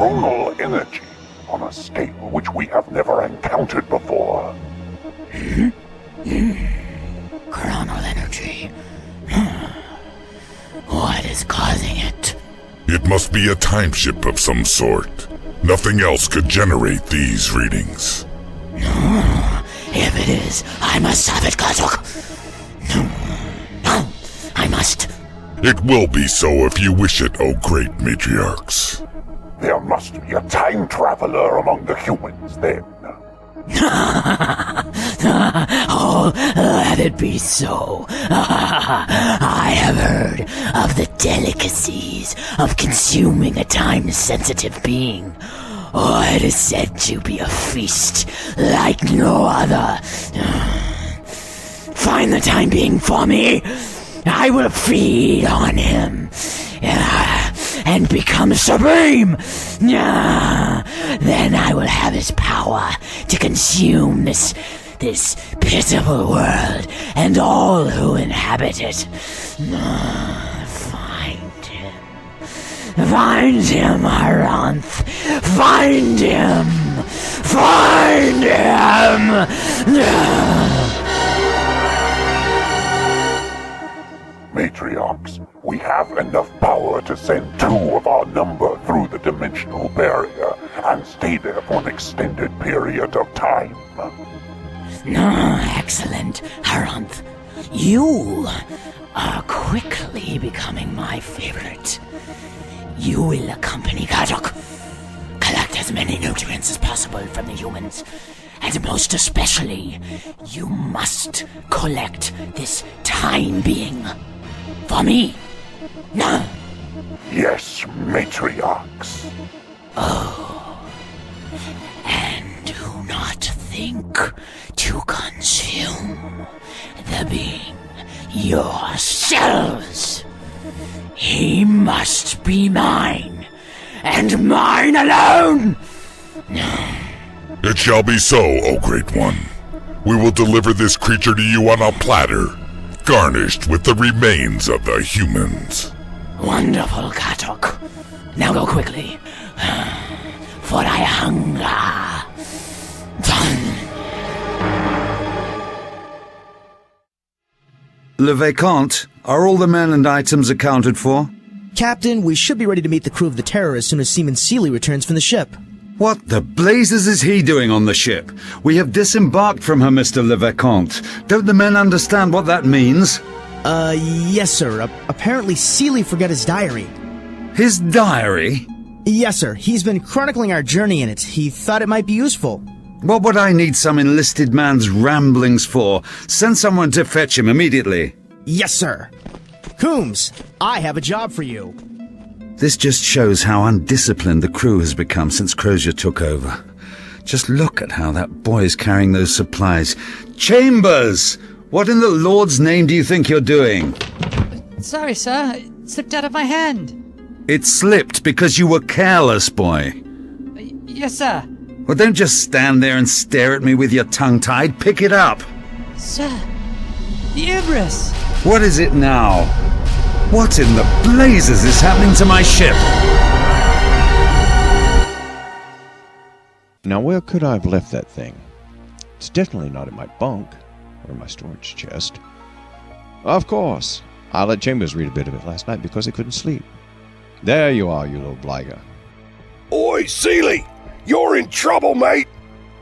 chronal energy on a scale which we have never encountered before. Chronal energy. What is causing it? It must be a time ship of some sort. Nothing else could generate these readings. If it is, I must have it, Katok. No, I must. It will be so if you wish it, O great matriarchs. There must be a time traveler among the humans, then. Oh, let it be so. I have heard of the delicacies of consuming a time-sensitive being. Oh, it is said to be a feast like no other. Find the time being for me. I will feed on him and become supreme. Then I will have his power to consume this pitiful world and all who inhabit it. Find him, Aranth. Find him. Find him. Matriarchs, we have enough power to send 2 of our number through the dimensional barrier and stay there for an extended period of time. Excellent, Aranth. You are quickly becoming my favorite. You will accompany Katok. Collect as many nutrients as possible from the humans. And most especially, you must collect this time being. For me. Yes, matriarchs. Oh. And do not think to consume the being yourselves. He must be mine, and mine alone! It shall be so, O Great One. We will deliver this creature to you on a platter, garnished with the remains of the humans. Wonderful, Katok. Now go quickly, for I hunger. Le Vacant, are all the men and items accounted for? Captain, we should be ready to meet the crew of the Terror as soon as Seaman Seeley returns from the ship. What the blazes is he doing on the ship? We have disembarked from her, Mr. Le Vacant. Don't the men understand what that means? Yes, sir. Apparently Seeley forgot his diary. His diary? Yes, sir. He's been chronicling our journey in it. He thought it might be useful. What would I need some enlisted man's ramblings for? Send someone to fetch him immediately. Yes, sir. Coombs, I have a job for you. This just shows how undisciplined the crew has become since Crozier took over. Just look at how that boy is carrying those supplies. Chambers! What in the Lord's name do you think you're doing? Sorry, sir. It slipped out of my hand. It slipped because you were careless, boy. Yes, sir. Well, don't just stand there and stare at me with your tongue tied. Pick it up. Sir, the Ibris. What is it now? What in the blazes is happening to my ship? Now, where could I have left that thing? It's definitely not in my bunk or my storage chest. Of course, I let Chambers read a bit of it last night because he couldn't sleep. There you are, you little bliger. Oi, Seeley! You're in trouble, mate!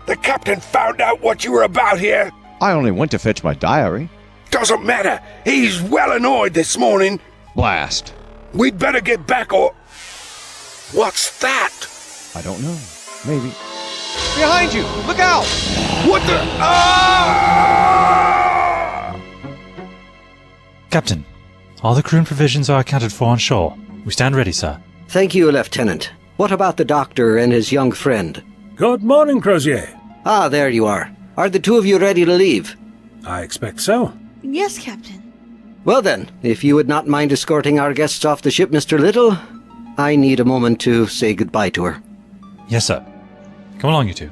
The captain found out what you were about here. I only went to fetch my diary. Doesn't matter. He's well annoyed this morning. Blast. We'd better get back or... What's that? I don't know. Maybe. Behind you! Look out! What the... Ah! Captain, all the crew and provisions are accounted for on shore. We stand ready, sir. Thank you, Lieutenant. What about the doctor and his young friend? Good morning, Crozier. Ah, there you are. Are the 2 of you ready to leave? I expect so. Yes, Captain. Well then, if you would not mind escorting our guests off the ship, Mr. Little, I need a moment to say goodbye to her. Yes, sir. Come along, you two.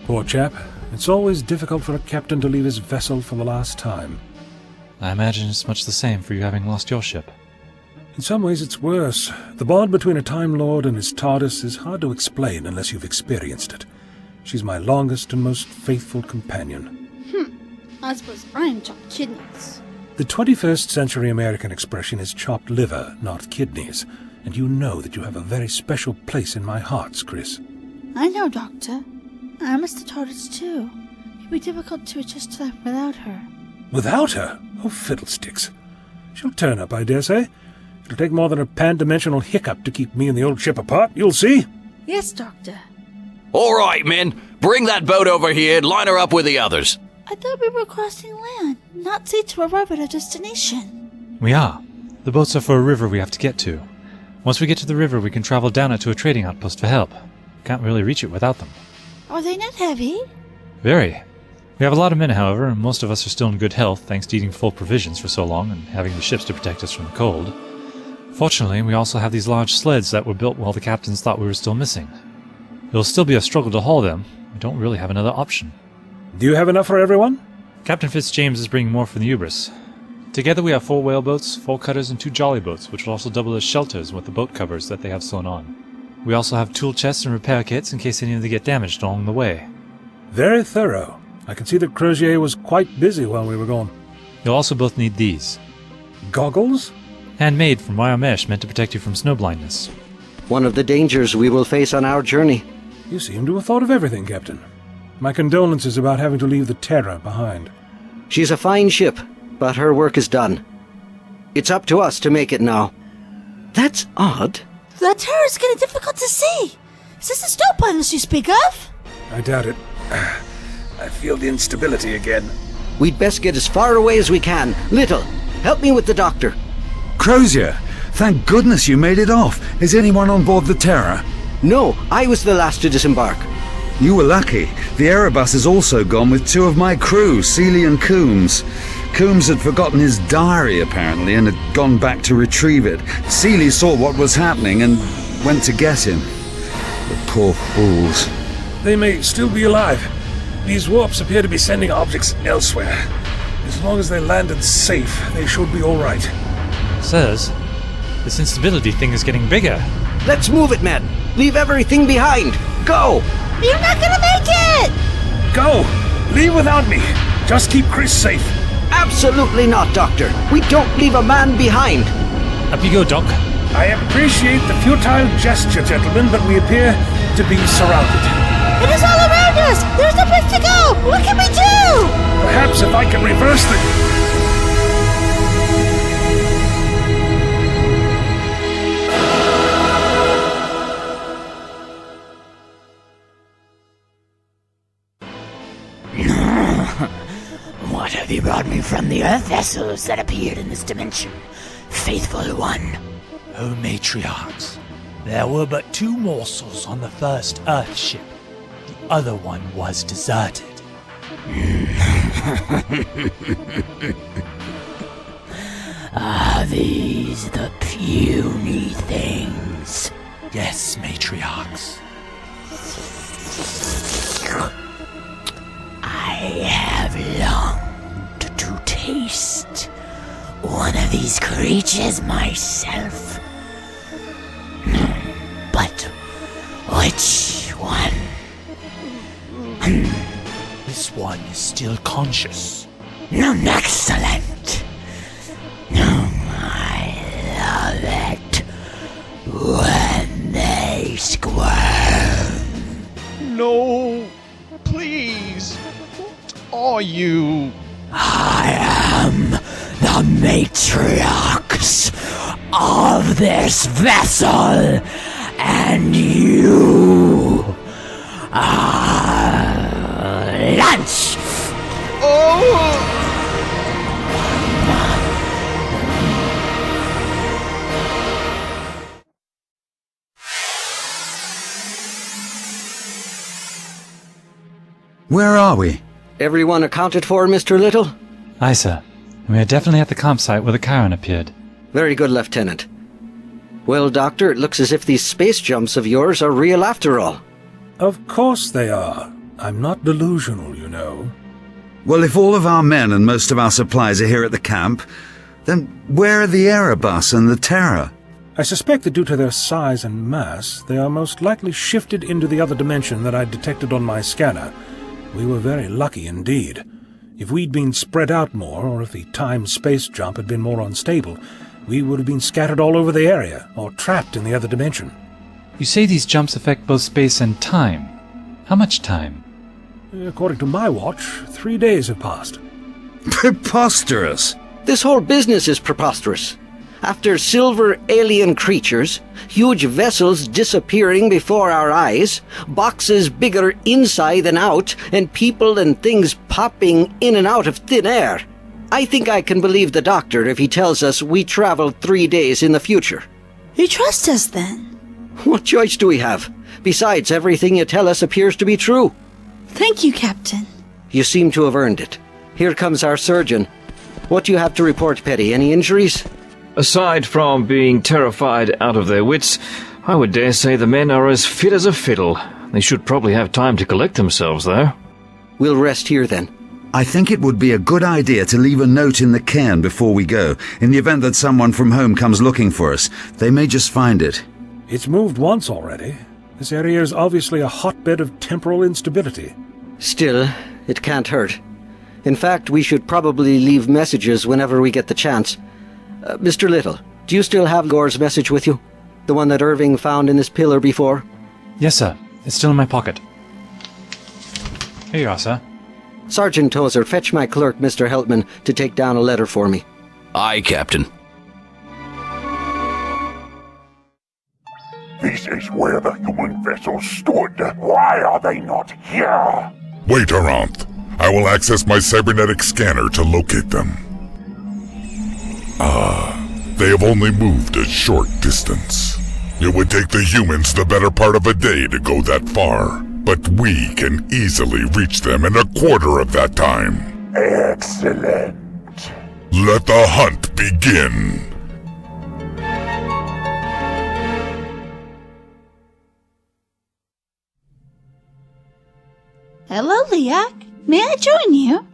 Poor chap. It's always difficult for a captain to leave his vessel for the last time. I imagine it's much the same for you having lost your ship. In some ways it's worse. The bond between a Time Lord and his TARDIS is hard to explain unless you've experienced it. She's my longest and most faithful companion. I suppose I'm chopped kidneys. The 21st century American expression is chopped liver, not kidneys. And you know that you have a very special place in my hearts, Chris. I know, Doctor. I miss the TARDIS too. It'd be difficult to adjust to life without her. Without her? Oh, fiddlesticks. She'll turn up, I dare say. It'll take more than a pan-dimensional hiccup to keep me and the old ship apart, you'll see. Yes, Doctor. All right, men. Bring that boat over here and line her up with the others. I thought we were crossing land, not sea to arrive at our destination. We are. The boats are for a river we have to get to. Once we get to the river, we can travel down it to a trading outpost for help. Can't really reach it without them. Are they not heavy? Very. We have a lot of men, however, and most of us are still in good health thanks to eating full provisions for so long and having the ships to protect us from the cold. Fortunately, we also have these large sleds that were built while the captains thought we were still missing. It'll still be a struggle to haul them. We don't really have another option. Do you have enough for everyone? Captain Fitzjames is bringing more from the Ubris. Together we have 4 whaleboats, 4 cutters, and 2 jolly boats, which will also double as shelters with the boat covers that they have sewn on. We also have tool chests and repair kits in case any of them get damaged along the way. Very thorough. I can see that Crozier was quite busy while we were gone. You'll also both need these. Goggles? Handmade from wire mesh meant to protect you from snow blindness. One of the dangers we will face on our journey. You seem to have thought of everything, Captain. My condolences about having to leave the Terra behind. She's a fine ship, but her work is done. It's up to us to make it now. That's odd. The Terra's getting difficult to see. Is this the snow blindness you speak of? I doubt it. I feel the instability again. We'd best get as far away as we can. Little, help me with the doctor. Crozier, thank goodness you made it off. Is anyone on board the Terra? No, I was the last to disembark. You were lucky. The Erebus is also gone with 2 of my crew, Seeley and Coombs. Coombs had forgotten his diary, apparently, and had gone back to retrieve it. Seeley saw what was happening and went to get him. The poor fools. They may still be alive. These warps appear to be sending objects elsewhere. As long as they landed safe, they should be all right. Sirs, this instability thing is getting bigger. Let's move it, men. Leave everything behind. Go! You're not gonna make it! Go! Leave without me. Just keep Chris safe. Absolutely not, Doctor. We don't leave a man behind. Up you go, Doc. I appreciate the futile gesture, gentlemen, but we appear to be surrounded. It is all around us! There's no place to go! What can we do? Perhaps if I can reverse the... What have you brought me from the Earth vessels that appeared in this dimension, faithful one? Oh, matriarchs, there were but 2 morsels on the first Earth ship. The other one was deserted. Are these the puny things? Yes, matriarchs. I have longed to taste one of these creatures myself. But which one? This one is still conscious. Excellent. I love it when they squirm. No, please. What are you? I am the matriarchs of this vessel, and you are lunch. Oh! Where are we? Everyone accounted for, Mr. Little? Aye, sir. We are definitely at the campsite where the Chiron appeared. Very good, Lieutenant. Well, Doctor, it looks as if these space jumps of yours are real after all. Of course they are. I'm not delusional, you know. Well, if all of our men and most of our supplies are here at the camp, Then where are the Erebus and the Terror? I suspect that due to their size and mass, they are most likely shifted into the other dimension that I detected on my scanner. We were very lucky indeed. If we'd been spread out more, or if the time-space jump had been more unstable, we would have been scattered all over the area, or trapped in the other dimension. You say these jumps affect both space and time. How much time? According to my watch, 3 days have passed. Preposterous! This whole business is preposterous. After silver alien creatures, huge vessels disappearing before our eyes, boxes bigger inside than out, and people and things popping in and out of thin air, I think I can believe the doctor if he tells us we traveled 3 days in the future. You trust us then? What choice do we have? Besides, everything you tell us appears to be true. Thank you, Captain. You seem to have earned it. Here comes our surgeon. What do you have to report, Petty? Any injuries? Aside from being terrified out of their wits, I would dare say the men are as fit as a fiddle. They should probably have time to collect themselves, though. We'll rest here, then. I think it would be a good idea to leave a note in the cairn before we go, in the event that someone from home comes looking for us. They may just find it. It's moved once already. This area is obviously a hotbed of temporal instability. Still, it can't hurt. In fact, we should probably leave messages whenever we get the chance. Mr. Little, do you still have Gore's message with you? The one that Irving found in this pillar before? Yes, sir. It's still in my pocket. Here you are, sir. Sergeant Tozer, fetch my clerk, Mr. Heltman, to take down a letter for me. Aye, Captain. This is where the human vessels stood. Why are they not here? Wait, Aranth. I will access my cybernetic scanner to locate them. They have only moved a short distance. It would take the humans the better part of a day to go that far, but we can easily reach them in a quarter of that time. Excellent. Let the hunt begin. Hello, Liak. May I join you?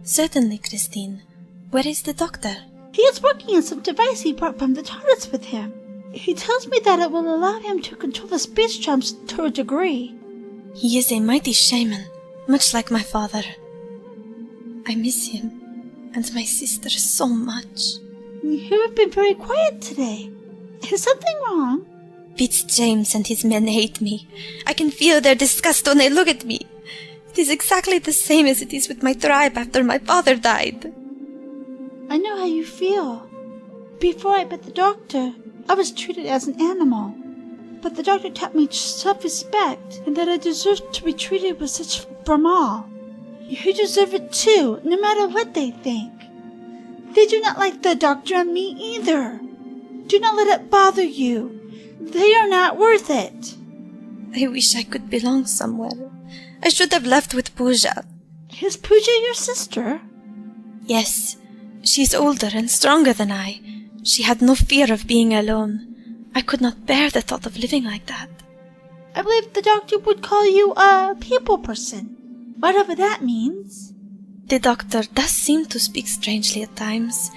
Certainly, Christine. Where is the doctor? He is working on some device he brought from the TARDIS with him. He tells me that it will allow him to control the space jumps to a degree. He is a mighty shaman, much like my father. I miss him, and my sister so much. You have been very quiet today. Is something wrong? Fitzjames and his men hate me. I can feel their disgust when they look at me. It is exactly the same as it is with my tribe after my father died. I know how you feel. Before I met the doctor, I was treated as an animal. But the doctor taught me self-respect, and that I deserved to be treated with such bravado. You deserve it too, no matter what they think. They do not like the doctor and me either. Do not let it bother you. They are not worth it. I wish I could belong somewhere. I should have left with Pooja. Is Pooja your sister? Yes. She's older and stronger than I. She had no fear of being alone. I could not bear the thought of living like that. I believe the doctor would call you a people person, whatever that means. The doctor does seem to speak strangely at times,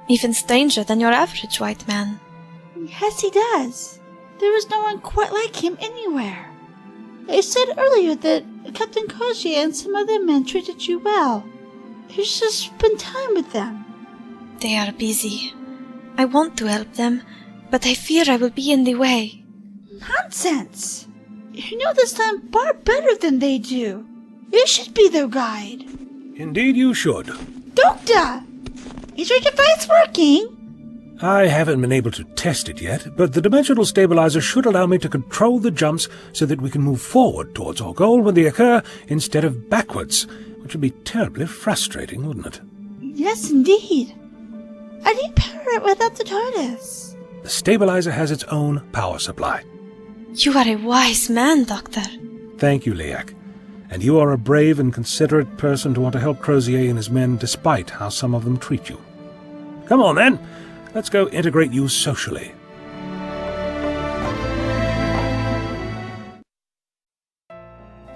even stranger than your average white man. Yes, he does. There is no one quite like him anywhere. I said earlier that Captain Koji and some other men treated you well. You should spend time with them. They are busy. I want to help them, but I fear I will be in the way. Nonsense! You know this land far better than they do. You should be their guide. Indeed you should. Doctor! Is your device working? I haven't been able to test it yet, but the dimensional stabilizer should allow me to control the jumps so that we can move forward towards our goal when they occur instead of backwards, which would be terribly frustrating, wouldn't it? Yes, indeed. I need power without the TARDIS. The stabilizer has its own power supply. You are a wise man, Doctor. Thank you, Liak. And you are a brave and considerate person to want to help Crozier and his men despite how some of them treat you. Come on, then. Let's go integrate you socially.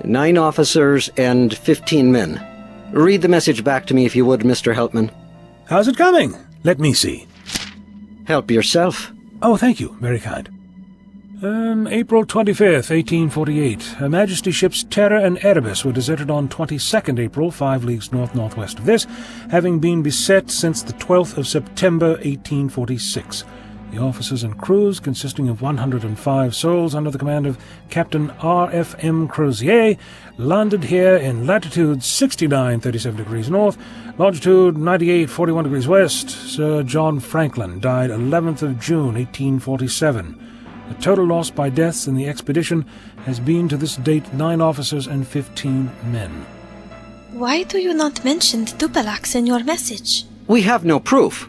Nine officers and 15 men. Read the message back to me if you would, Mr. Heltman. How's it coming? Let me see. Help yourself. Oh, thank you. Very kind. April 25th, 1848. Her Majesty's ships Terror and Erebus were deserted on 22nd April, 5 leagues north-northwest of this, having been beset since the 12th of September, 1846. The officers and crews, consisting of 105 souls under the command of Captain R.F.M. Crozier, landed here in latitude 69:37 degrees north, longitude 98:41 degrees west. Sir John Franklin died 11th of June, 1847. The total loss by deaths in the expedition has been to this date 9 officers and 15 men. Why do you not mention the Tupalax in your message? We have no proof.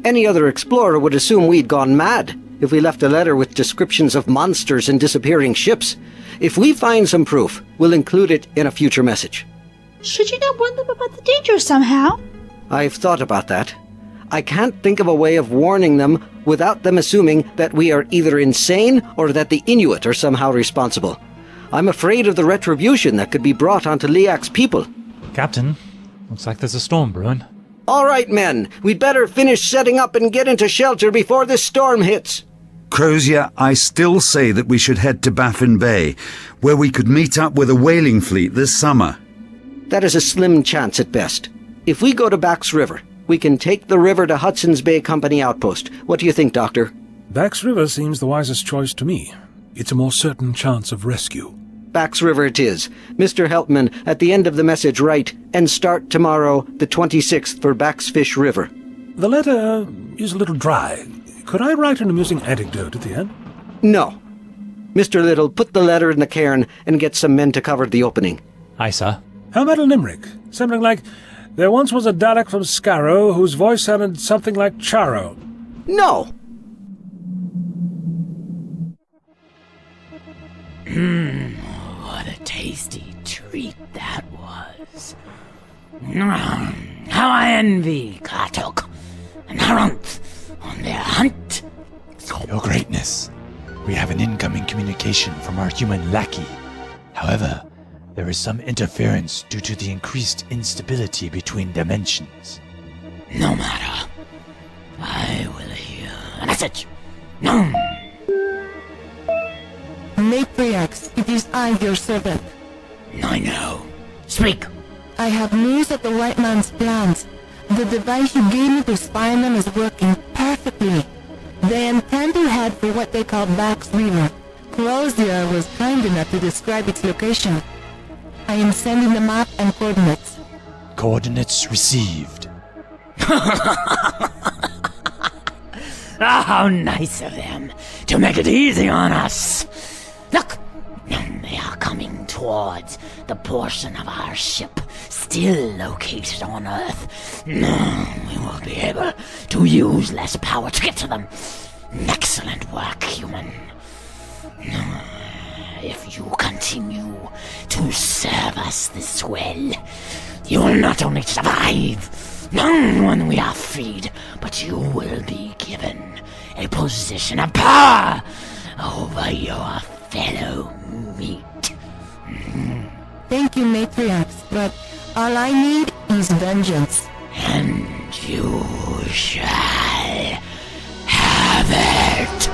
Any other explorer would assume we'd gone mad if we left a letter with descriptions of monsters and disappearing ships. If we find some proof, we'll include it in a future message. Should you not warn them about the danger somehow? I've thought about that. I can't think of a way of warning them without them assuming that we are either insane or that the Inuit are somehow responsible. I'm afraid of the retribution that could be brought onto Liak's people. Captain, looks like there's a storm brewing. All right, men. We'd better finish setting up and get into shelter before this storm hits. Crozier, I still say that we should head to Baffin Bay, where we could meet up with a whaling fleet this summer. That is a slim chance at best. If we go to Bax River, we can take the river to Hudson's Bay Company Outpost. What do you think, Doctor? Bax River seems the wisest choice to me. It's a more certain chance of rescue. Bax River it is. Mr. Helpman, at the end of the message write, and start tomorrow, the 26th, for Baxfish River. The letter is a little dry. Could I write an amusing anecdote at the end? No. Mr. Little, put the letter in the cairn and get some men to cover the opening. Aye, sir. How about a limerick? Something like, there once was a Dalek from Scarrow whose voice sounded something like Charo. No! What a tasty treat that was. How I envy Katok and Haranth on their hunt. Your Greatness, we have an incoming communication from our human lackey. However, there is some interference due to the increased instability between dimensions. No matter. I will hear a message. No. Matriarchs, it is I, your servant. I know. Speak. I have news of the white man's plans. The device you gave me to spy on them is working perfectly. They intend to head for what they call Bax River. Crozier was kind enough to describe its location. I am sending the map and coordinates. Coordinates received. How nice of them to make it easy on us. Look, they are coming towards the portion of our ship still located on Earth. We will be able to use less power to get to them. Excellent work, human. If you continue to serve us this well, you will not only survive when we are freed, but you will be given a position of power over your fellow meat. Thank you, Matriarchs, but all I need is vengeance. And you shall have it.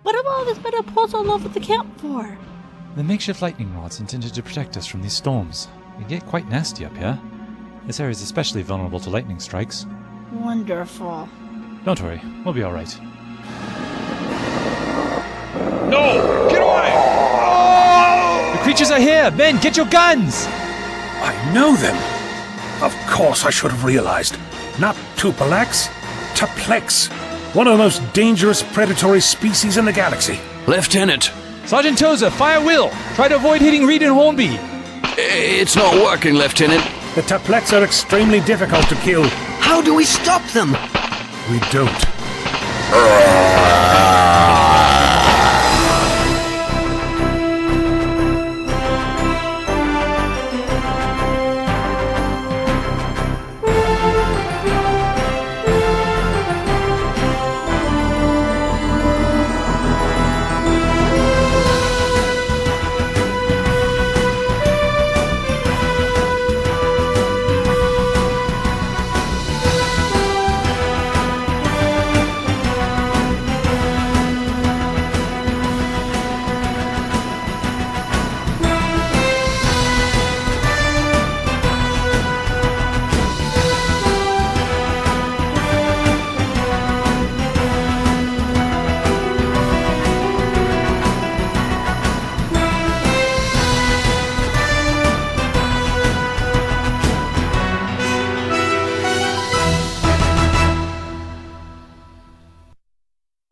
What have all this metal poles all over the camp for? The makeshift lightning rods intended to protect us from these storms. They get quite nasty up here. This area is especially vulnerable to lightning strikes. Wonderful. Don't worry, we'll be alright. No! Get away! The creatures are here! Men, get your guns! I know them. Of course I should have realized. Not Tupalax, Taplex. One of the most dangerous predatory species in the galaxy. Lieutenant! Sergeant Tozer, fire Will! Try to avoid hitting Reed and Hornby! It's not working, Lieutenant. The Taplex are extremely difficult to kill. How do we stop them? We don't.